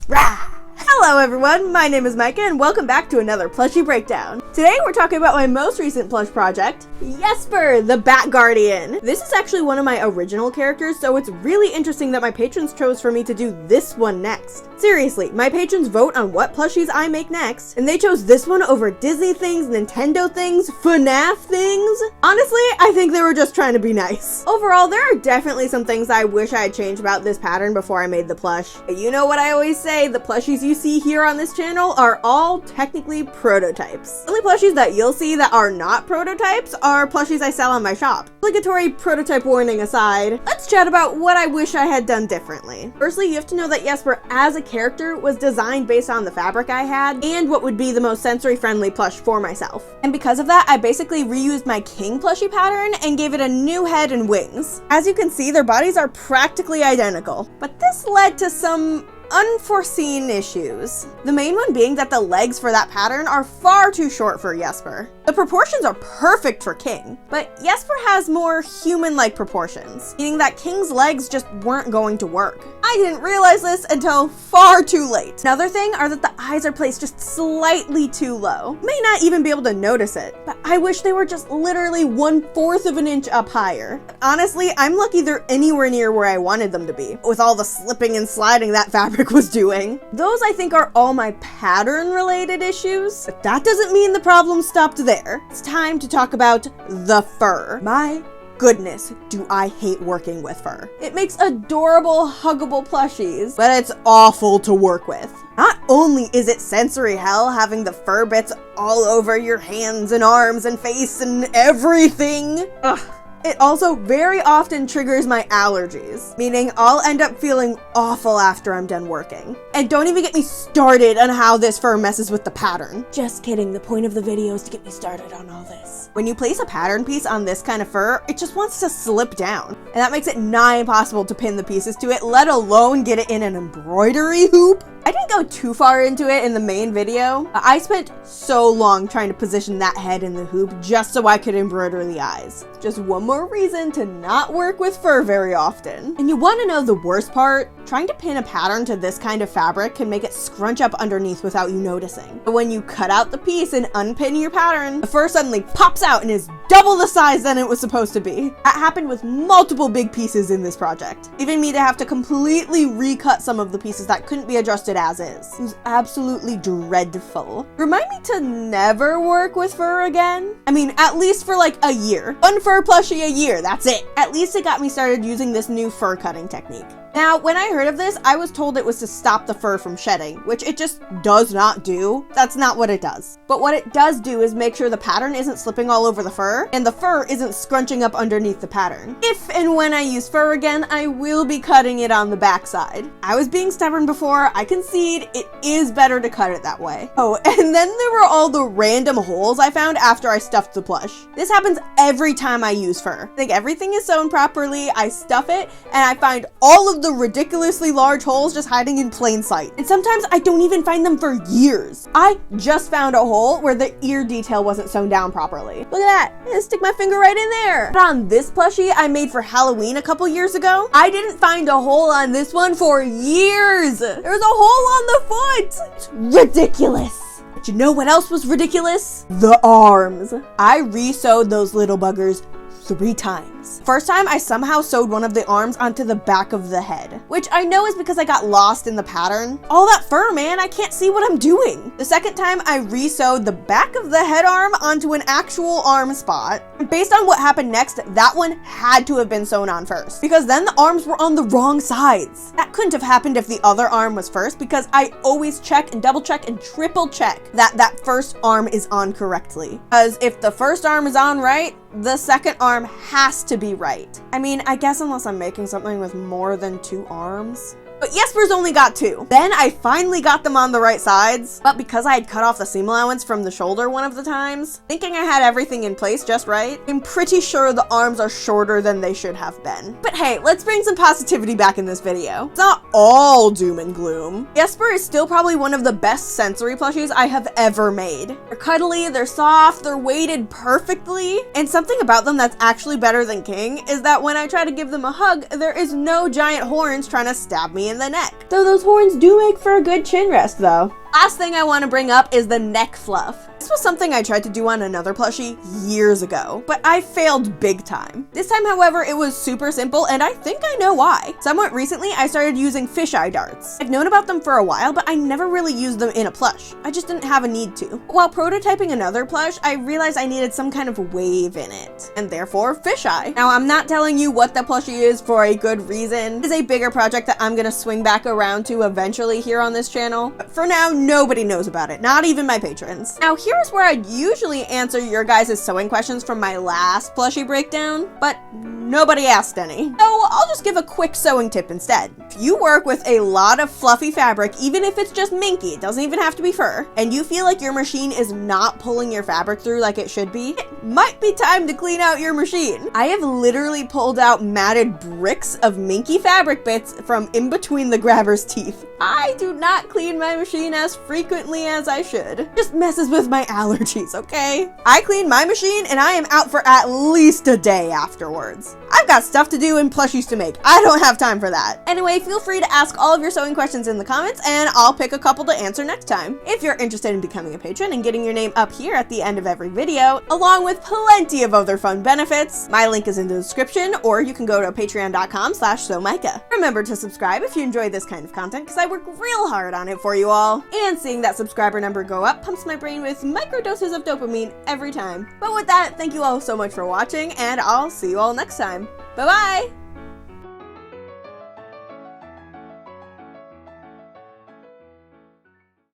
Rah! Hello everyone, my name is Micah and welcome back to another Plushie Breakdown. Today we're talking about my most recent plush project, Yesper, the Bat Guardian. This is actually one of my original characters, so it's really interesting that my patrons chose for me to do this one next. Seriously, my patrons vote on what plushies I make next, and they chose this one over Disney things, Nintendo things, FNAF things. Honestly, I think they were just trying to be nice. Overall, there are definitely some things I wish I had changed about this pattern before I made the plush. But you know what I always say, the plushies you see here on this channel are all technically prototypes. The only plushies that you'll see that are not prototypes are plushies I sell on my shop. Obligatory prototype warning aside, let's chat about what I wish I had done differently. Firstly, you have to know that Yesper as a character was designed based on the fabric I had and what would be the most sensory friendly plush for myself. And because of that, I basically reused my king plushie pattern and gave it a new head and wings. As you can see, their bodies are practically identical, but this led to some unforeseen issues. The main one being that the legs for that pattern are far too short for Yesper. The proportions are perfect for King, but Yesper has more human-like proportions, meaning that King's legs just weren't going to work. I didn't realize this until far too late. Another thing are that the eyes are placed just slightly too low. You may not even be able to notice it, but I wish they were just literally 1/4 of an inch up higher. Honestly, I'm lucky they're anywhere near where I wanted them to be, with all the slipping and sliding that fabric was doing. Those I think are all my pattern related issues, but that doesn't mean the problem stopped there. It's time to talk about the fur. My goodness, do I hate working with fur. It makes adorable, huggable plushies, but it's awful to work with. Not only is it sensory hell having the fur bits all over your hands and arms and face and everything. Ugh. It also very often triggers my allergies, meaning I'll end up feeling awful after I'm done working. And don't even get me started on how this fur messes with the pattern. Just kidding, the point of the video is to get me started on all this. When you place a pattern piece on this kind of fur, it just wants to slip down. And that makes it nigh impossible to pin the pieces to it, let alone get it in an embroidery hoop. I didn't go too far into it in the main video. I spent so long trying to position that head in the hoop just so I could embroider the eyes. Just one more reason to not work with fur very often. And you want to know the worst part? Trying to pin a pattern to this kind of fabric can make it scrunch up underneath without you noticing. But when you cut out the piece and unpin your pattern, the fur suddenly pops out and is double the size than it was supposed to be. That happened with multiple big pieces in this project, leaving me to have to completely recut some of the pieces that couldn't be adjusted as is. It was absolutely dreadful. Remind me to never work with fur again. I mean, at least for like a year. One fur plushie a year, that's it. At least it got me started using this new fur cutting technique. Now, when I heard of this, I was told it was to stop the fur from shedding, which it just does not do. That's not what it does. But what it does do is make sure the pattern isn't slipping all over the fur, and the fur isn't scrunching up underneath the pattern. If and when I use fur again, I will be cutting it on the backside. I was being stubborn before, I concede, it is better to cut it that way. Oh, and then there were all the random holes I found after I stuffed the plush. This happens every time I use fur. I think everything is sewn properly, I stuff it, and I find all of the ridiculously large holes just hiding in plain sight. And sometimes I don't even find them for years. I just found a hole where the ear detail wasn't sewn down properly. Look at that, I stick my finger right in there. But on this plushie I made for Halloween a couple years ago, I didn't find a hole on this one for years. There's a hole on the foot. It's ridiculous. But you know what else was ridiculous? The arms. I re-sewed those little buggers 3 times. First time, I somehow sewed one of the arms onto the back of the head, which I know is because I got lost in the pattern. All that fur, man, I can't see what I'm doing. The second time, I re-sewed the back of the head arm onto an actual arm spot. And based on what happened next, that one had to have been sewn on first, because then the arms were on the wrong sides. That couldn't have happened if the other arm was first, because I always check and double check and triple check that that first arm is on correctly. Because if the first arm is on right, the second arm has to be right. I mean, I guess unless I'm making something with more than 2 arms. But Yesper's only got 2. Then I finally got them on the right sides, but because I had cut off the seam allowance from the shoulder one of the times, thinking I had everything in place just right, I'm pretty sure the arms are shorter than they should have been. But hey, let's bring some positivity back in this video. It's not all doom and gloom. Yesper is still probably one of the best sensory plushies I have ever made. They're cuddly, they're soft, they're weighted perfectly, and something about them that's actually better than King is that when I try to give them a hug, there is no giant horns trying to stab me pointy in the neck. Though those horns do make for a good chin rest though. Last thing I want to bring up is the neck fluff. This was something I tried to do on another plushie years ago, but I failed big time. This time, however, it was super simple, and I think I know why. Somewhat recently, I started using fisheye darts. I've known about them for a while, but I never really used them in a plush. I just didn't have a need to. While prototyping another plush, I realized I needed some kind of wave in it, and therefore fisheye. Now, I'm not telling you what the plushie is for a good reason. It is a bigger project that I'm gonna swing back around to eventually here on this channel. But for now, nobody knows about it, not even my patrons. Now, here's where I'd usually answer your guys' sewing questions from my last plushie breakdown, but nobody asked any. So I'll just give a quick sewing tip instead. If you work with a lot of fluffy fabric, even if it's just minky, it doesn't even have to be fur, and you feel like your machine is not pulling your fabric through like it should be, it might be time to clean out your machine. I have literally pulled out matted bricks of minky fabric bits from in between the grabber's teeth. I do not clean my machine as frequently as I should. It just messes with my allergies, okay? I clean my machine and I am out for at least a day afterwards. I've got stuff to do and plushies to make. I don't have time for that. Anyway, feel free to ask all of your sewing questions in the comments and I'll pick a couple to answer next time. If you're interested in becoming a patron and getting your name up here at the end of every video, along with plenty of other fun benefits, my link is in the description, or you can go to patreon.com/sewmicah. Remember to subscribe if you enjoy this kind of content, because I work real hard on it for you all. And seeing that subscriber number go up pumps my brain with microdoses of dopamine every time. But with that, thank you all so much for watching, and I'll see you all next time. Bye-bye!